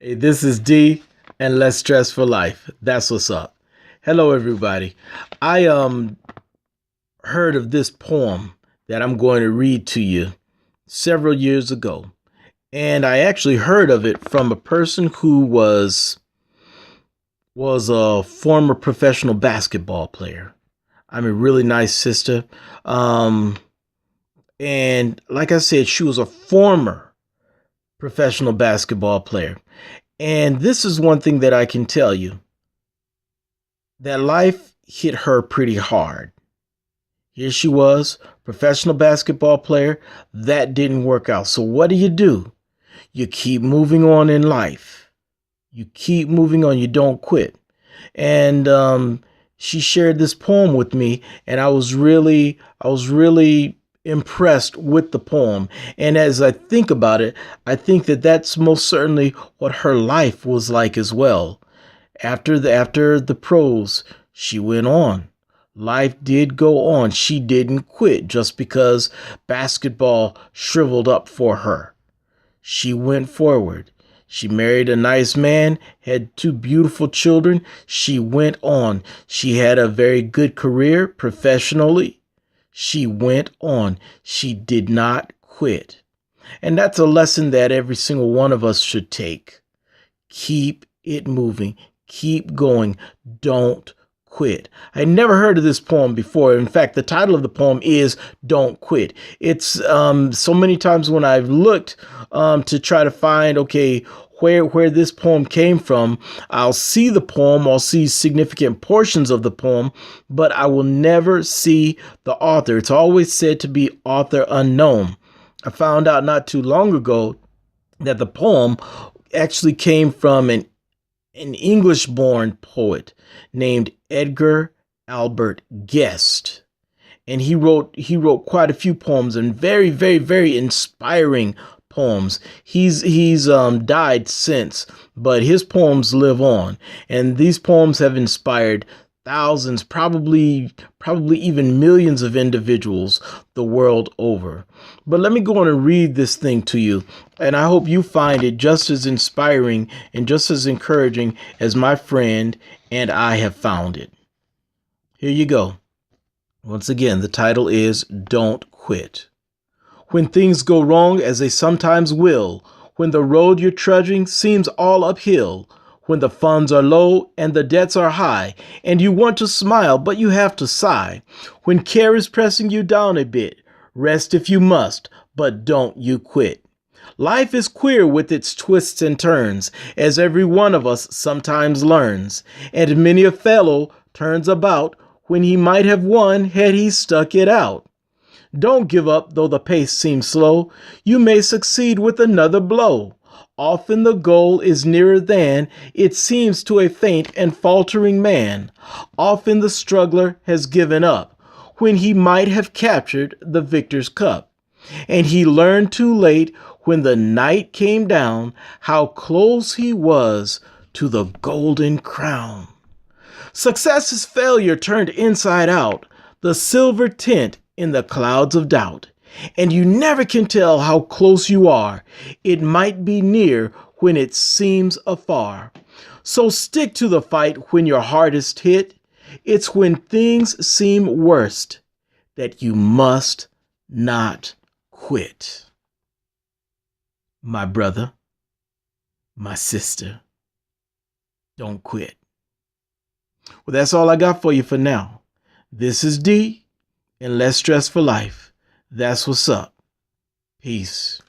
Hey, this is D and Less Stress for Life. That's what's up. Hello, everybody. I heard of this poem that I'm going to read to you several years ago. And I actually heard of it from a person who was a former professional basketball player. I'm a really nice sister. Um, and like I said, she was a former professional basketball player. And this is one thing that I can tell you, that life hit her pretty hard. Here she was, professional basketball player. That didn't work out. So what do? You keep moving on in life. You keep moving on. You don't quit. And she shared this poem with me, and I was really impressed with the poem. And as I think about it, I think that that's most certainly what her life was like as well. After the pros, she went on. Life did go on. She didn't quit just because basketball shriveled up for her. She went forward. She married a nice man, had two beautiful children. She went on. She had a very good career professionally. She went on. She did not quit. And that's a lesson that every single one of us should take. Keep it moving. Keep going. Don't quit. I never heard of this poem before. In fact, the title of the poem is Don't Quit. It's so many times when I've looked to try to find, okay, where this poem came from, I'll see the poem, I'll see significant portions of the poem, but I will never see the author. It's always said to be author unknown. I found out not too long ago that the poem actually came from an English-born poet named Edgar Albert Guest. And he wrote quite a few poems, and very, very, very inspiring poems. He's died since, but his poems live on. And these poems have inspired thousands, probably even millions of individuals the world over. But let me go on and read this thing to you, and I hope you find it just as inspiring and just as encouraging as my friend and I have found it. Here you go. Once again, the title is Don't Quit. When things go wrong, as they sometimes will, when the road you're trudging seems all uphill, when the funds are low and the debts are high, and you want to smile, but you have to sigh. When care is pressing you down a bit, rest if you must, but don't you quit. Life is queer with its twists and turns, as every one of us sometimes learns, and many a fellow turns about when he might have won had he stuck it out. Don't give up though the pace seems slow. You may succeed with another blow. Often the goal is nearer than it seems to a faint and faltering man. Often the struggler has given up when he might have captured the victor's cup. And he learned too late when the night came down how close he was to the golden crown. Success is failure turned inside out, the silver tint in the clouds of doubt. And you never can tell how close you are. It might be near when it seems afar. So stick to the fight when you're hardest hit. It's when things seem worst that you must not quit. My brother, my sister, don't quit. Well, that's all I got for you for now. This is D and Less Stress for Life. That's what's up. Peace.